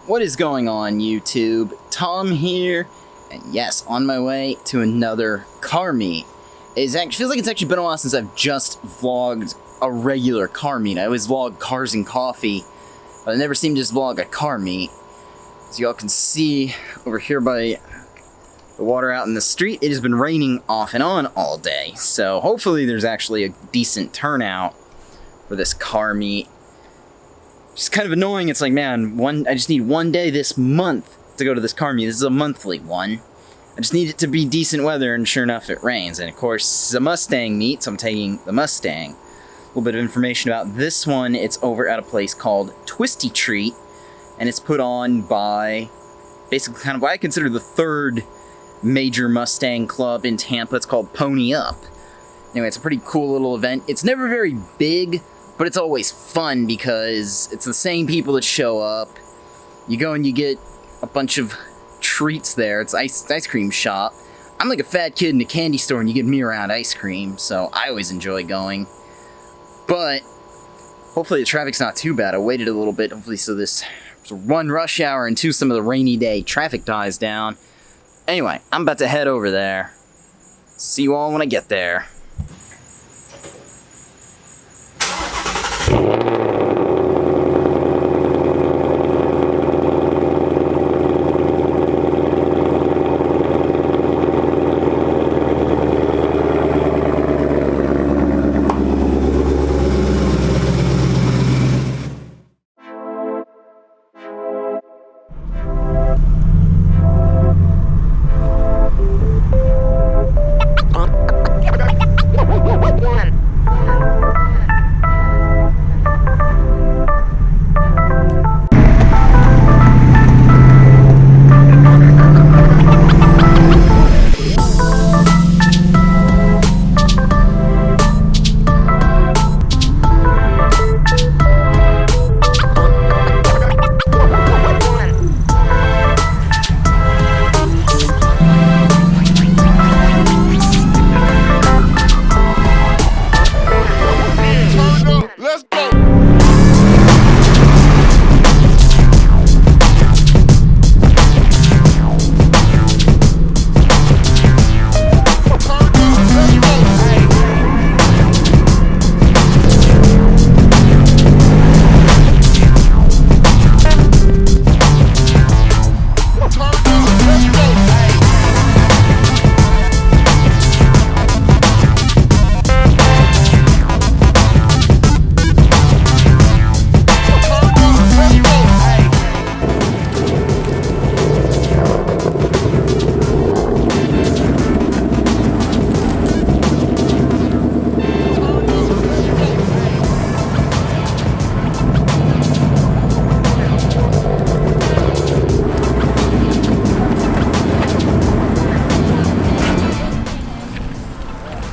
What is going on, YouTube? Tom here, and yes, on my way to another car meet. It feels like it's actually been a while since I've just vlogged a regular car meet. I always vlog cars and coffee, but I never seem to just vlog a car meet. As y'all can see over here by the water out in the street, it has been raining off and on all day, so hopefully there's actually a decent turnout for this car meet. It's kind of annoying. It's like, man, I just need one day this month to go to this car meet. This is a monthly one. I just need it to be decent weather, and sure enough, it rains. And of course, it's a Mustang meet, so I'm taking the Mustang. A little bit of information about this one. It's over at a place called Twistee Tuesday, and it's put on by basically kind of what I consider the third major Mustang club in Tampa. It's called Pony Up. Anyway, it's a pretty cool little event. It's never very big, but it's always fun because it's the same people that show up. You go and you get a bunch of treats there. It's ice cream shop. I'm like a fat kid in a candy store and you get me around ice cream, so I always enjoy going. But hopefully the traffic's not too bad. I waited a little bit, hopefully, so this one rush hour and two some of the rainy day traffic dies down. Anyway, I'm about to head over there. See you all when I get there.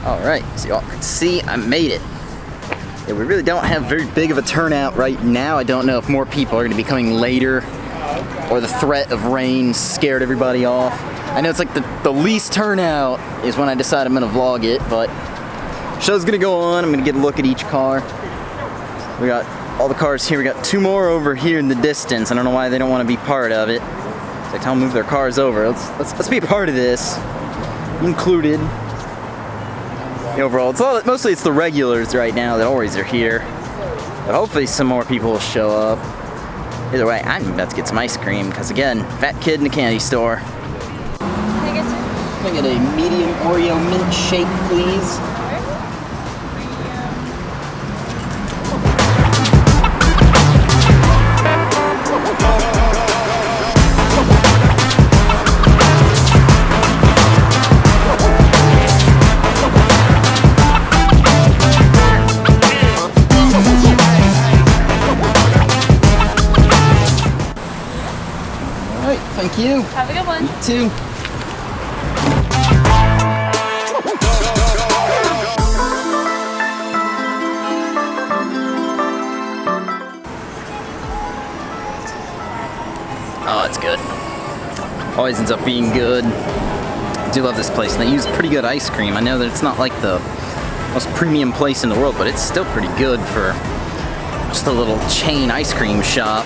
Alright, so y'all can see I made it. Yeah, we really don't have very big of a turnout right now. I don't know if more people are going to be coming later or the threat of rain scared everybody off. I know it's like the least turnout is when I decide I'm going to vlog it, but show's going to go on. I'm going to get a look at each car. We got all the cars here. We got two more over here in the distance. I don't know why they don't want to be part of it. So I tell them to move their cars over. Let's be a part of this. Included. Overall, mostly it's the regulars right now that always are here. But hopefully some more people will show up. Either way, I'm about to get some ice cream because, again, fat kid in a candy store. Can I get some? Can I get a medium Oreo mint shake, please? Thank you. Have a good one. You too. Oh, it's good. Always ends up being good. I do love this place, and they use pretty good ice cream. I know that it's not like the most premium place in the world, but it's still pretty good for just a little chain ice cream shop.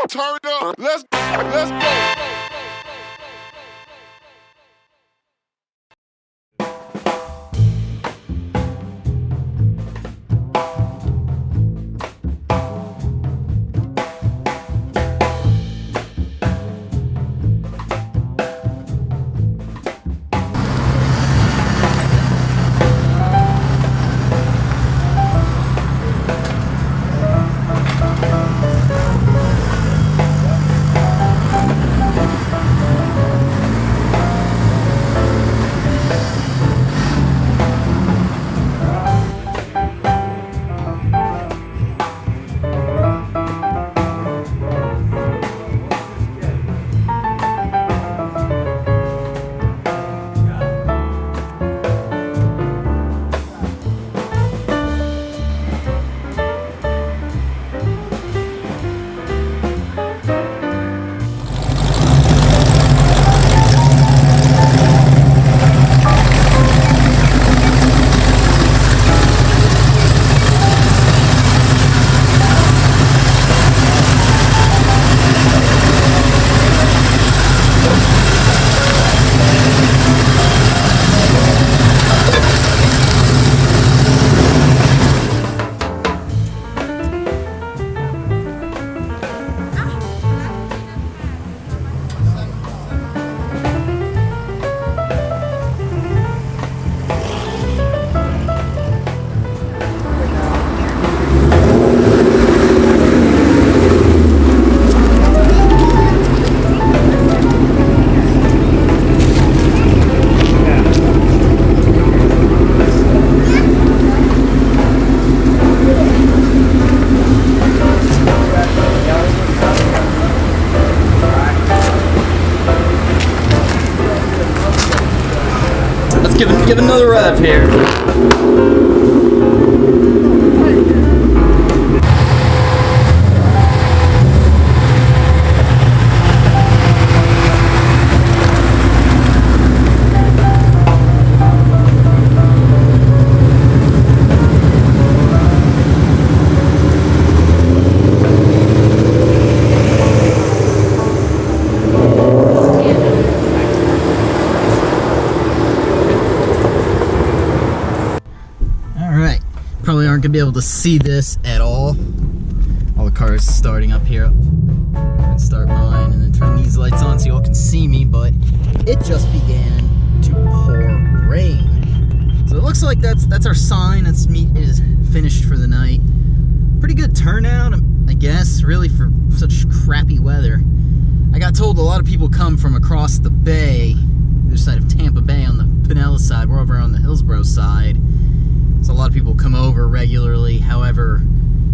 Turn up, let's go. Give another rev here. Probably aren't gonna be able to see this at all. All the cars starting up here. And start mine and then turn these lights on so y'all can see me, but it just began to pour rain. So it looks like that's our sign. That's meet is finished for the night. Pretty good turnout, I guess, really, for such crappy weather. I got told a lot of people come from across the bay, the other side of Tampa Bay on the Pinellas side. We're over on the Hillsborough side. So a lot of people come over regularly. However,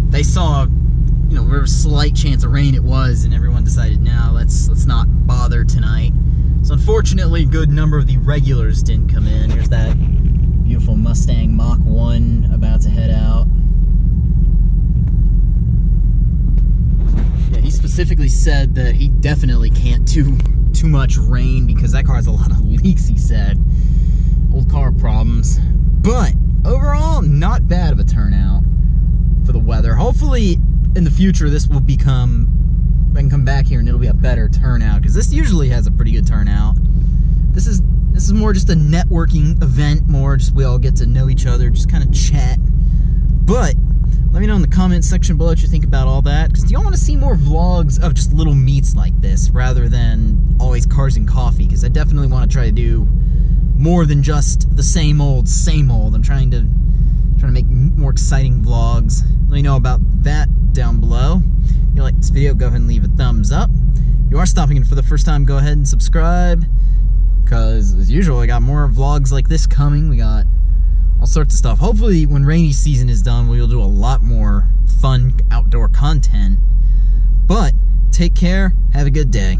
they saw, you know, whatever slight chance of rain it was, and everyone decided, no, let's not bother tonight. So unfortunately, a good number of the regulars didn't come in. Here's that beautiful Mustang Mach 1 about to head out. Yeah, he specifically said that he definitely can't do too much rain because that car has a lot of leaks, he said. Old car problems. But overall, not bad of a turnout for the weather. Hopefully, in the future, this will become I can come back here and it'll be a better turnout, because this usually has a pretty good turnout. This is more just a networking event, more just we all get to know each other, just kind of chat. But let me know in the comment section below what you think about all that, because do y'all want to see more vlogs of just little meets like this rather than always cars and coffee? Because I definitely want to try to do more than just the same old, same old. I'm trying to make more exciting vlogs. Let me know about that down below. If you like this video, go ahead and leave a thumbs up. If you are stopping in for the first time, go ahead and subscribe, because as usual, I got more vlogs like this coming. We got all sorts of stuff. Hopefully when rainy season is done, we'll do a lot more fun outdoor content. But take care, have a good day.